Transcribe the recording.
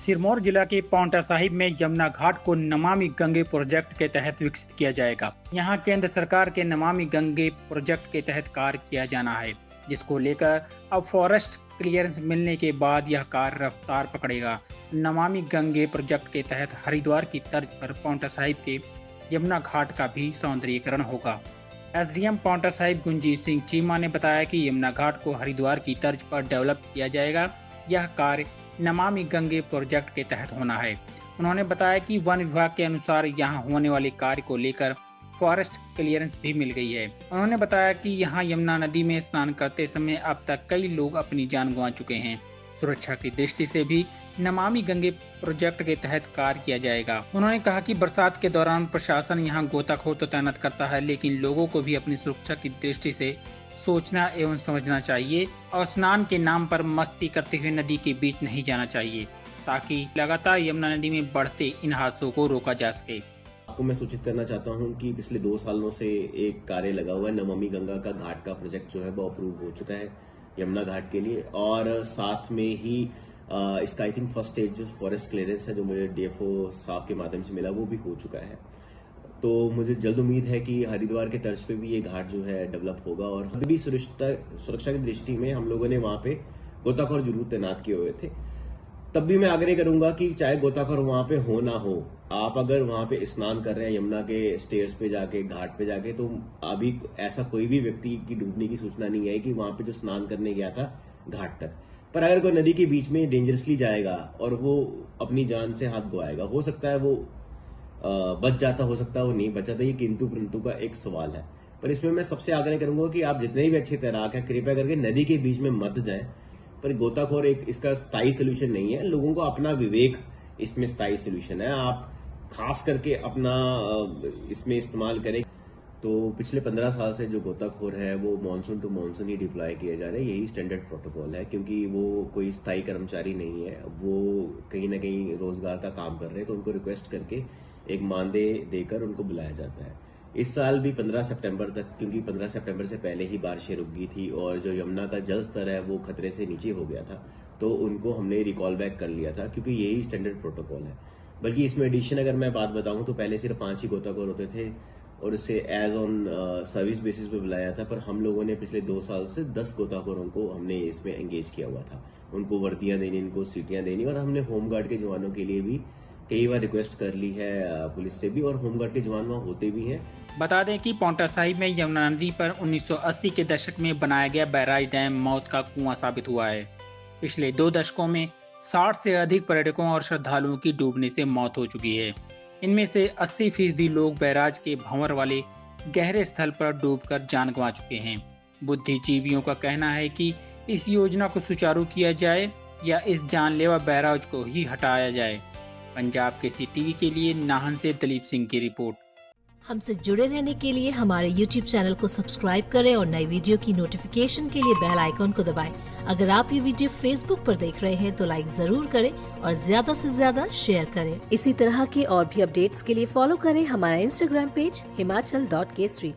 सिरमौर जिला के पांवटा साहिब में यमुना घाट को नमामि गंगे प्रोजेक्ट के तहत विकसित किया जाएगा। यहां केंद्र सरकार के नमामि गंगे प्रोजेक्ट के तहत कार्य किया जाना है, जिसको लेकर अब फॉरेस्ट क्लियरेंस मिलने के बाद यह कार्य रफ्तार पकड़ेगा। नमामि गंगे प्रोजेक्ट के तहत हरिद्वार की तर्ज पर पांवटा साहिब के यमुना घाट का भी सौंदर्यीकरण होगा। एसडीएम पांवटा साहिब गुंजीत सिंह चीमा ने बताया कि यमुना घाट को हरिद्वार की तर्ज पर डेवलप किया जाएगा। यह कार्य नमामि गंगे प्रोजेक्ट के तहत होना है। उन्होंने बताया कि वन विभाग के अनुसार यहां होने वाले कार्य को लेकर फॉरेस्ट क्लियरेंस भी मिल गई है। उन्होंने बताया कि यहां यमुना नदी में स्नान करते समय अब तक कई लोग अपनी जान गंवा चुके हैं। सुरक्षा की दृष्टि से भी नमामि गंगे प्रोजेक्ट के तहत कार्य किया जाएगा। उन्होंने कहा कि बरसात के दौरान प्रशासन यहां गोताखोर तो तैनात करता है, लेकिन लोगों को भी अपनी सुरक्षा की दृष्टि से सोचना एवं समझना चाहिए और स्नान के नाम पर मस्ती करते हुए नदी के बीच नहीं जाना चाहिए, ताकि लगातार यमुना नदी में बढ़ते इन हादसों को रोका जा सके। आपको मैं सूचित करना चाहता हूं कि पिछले 2 सालों से एक कार्य लगा हुआ है। नमामि गंगा का घाट का प्रोजेक्ट जो है वो अप्रूव हो चुका है यमुना घाट के लिए, और साथ में ही इसका आई थिंक फर्स्ट स्टेज जो फॉरेस्ट क्लियरेंस है जो मुझे डीएफओ साहब के माध्यम से मिला वो भी हो चुका है। तो मुझे जल्द उम्मीद है कि हरिद्वार के तर्ज पे भी ये घाट जो है डेवलप होगा, और अभी भी सुरक्षा की दृष्टि में हम लोगों ने वहां पे गोताखोर जरूर तैनात किए हुए थे। तब भी मैं आग्रह करूंगा कि चाहे गोताखोर वहां पे हो ना हो, आप अगर वहां पे स्नान कर रहे हैं यमुना के स्टेयर्स पे जाके, घाट पे जाके, तो अभी ऐसा कोई भी व्यक्ति की डूबने की सूचना नहीं है कि वहां पे जो स्नान करने गया था घाट तक। पर अगर कोई नदी के बीच में डेंजरसली जाएगा और वो अपनी जान से हाथ गवाएगा, हो सकता है वो बच जाता, हो सकता है वो नहीं बचा था। ये किंतु परंतु का एक सवाल है। पर इसमें मैं सबसे आग्रह करूंगा कि आप जितने भी अच्छे तैराक हैं, कृपया करके नदी के बीच में मत जाएं। पर गोताखोर एक इसका स्थायी सोल्यूशन नहीं है। लोगों को अपना विवेक इसमें स्थायी सोल्यूशन है। आप खास करके अपना इसमें इस्तेमाल करें। तो पिछले 15 साल से जो गोताखोर है वो मानसून टू मानसून ही डिप्लॉय किए जा रहे हैं। यही स्टैंडर्ड प्रोटोकॉल है, क्योंकि वो कोई स्थायी कर्मचारी नहीं है, वो कहीं ना कहीं रोजगार का काम कर रहे हैं। तो उनको रिक्वेस्ट करके एक मानदेय देकर उनको बुलाया जाता है। इस साल भी 15 सितंबर तक, क्योंकि 15 सितंबर से पहले ही बारिशें रुक गई थी और जो यमुना का जल स्तर है वो खतरे से नीचे हो गया था, तो उनको हमने रिकॉल बैक कर लिया था, क्योंकि यही स्टैंडर्ड प्रोटोकॉल है। बल्कि इसमें एडिशन अगर मैं बात बताऊं तो पहले सिर्फ 5 ही गोताखोर होते थे और उसे एज ऑन सर्विस बेसिस पे बुलाया था। पर हम लोगों ने पिछले 2 साल से 10 गोताखोरों को हमने इसमें एंगेज किया हुआ था। उनको वर्दियां देनी, उनको सीटियां देनी, और हमने होमगार्ड के जवानों के लिए भी कई बार रिक्वेस्ट कर ली है पुलिस से भी, और होमगार्ड के जवान वहां होते भी हैं। बता दें कि पांवटा साहिब में यमुना नदी पर 1980 के दशक में बनाया गया बैराज डैम मौत का कुआं साबित हुआ है। पिछले 2 दशकों में 60 से अधिक पर्यटकों और श्रद्धालुओं की डूबने से मौत हो चुकी है। इनमें से 80% लोग बैराज के भंवर वाले गहरे स्थल पर डूबकर जान गंवा चुके हैं। बुद्धिजीवियों का कहना है कि इस योजना को सुचारू किया जाए या इस जानलेवा बैराज को ही हटाया जाए। पंजाब केसरी टीवी के लिए नाहन से दलीप सिंह की रिपोर्ट। हमसे जुड़े रहने के लिए हमारे YouTube चैनल को सब्सक्राइब करें और नई वीडियो की नोटिफिकेशन के लिए बेल आइकॉन को दबाएं। अगर आप ये वीडियो Facebook पर देख रहे हैं तो लाइक जरूर करें और ज्यादा से ज्यादा शेयर करें। इसी तरह के और भी अपडेट्स के लिए फॉलो करें हमारा Instagram पेज himachal.kesri।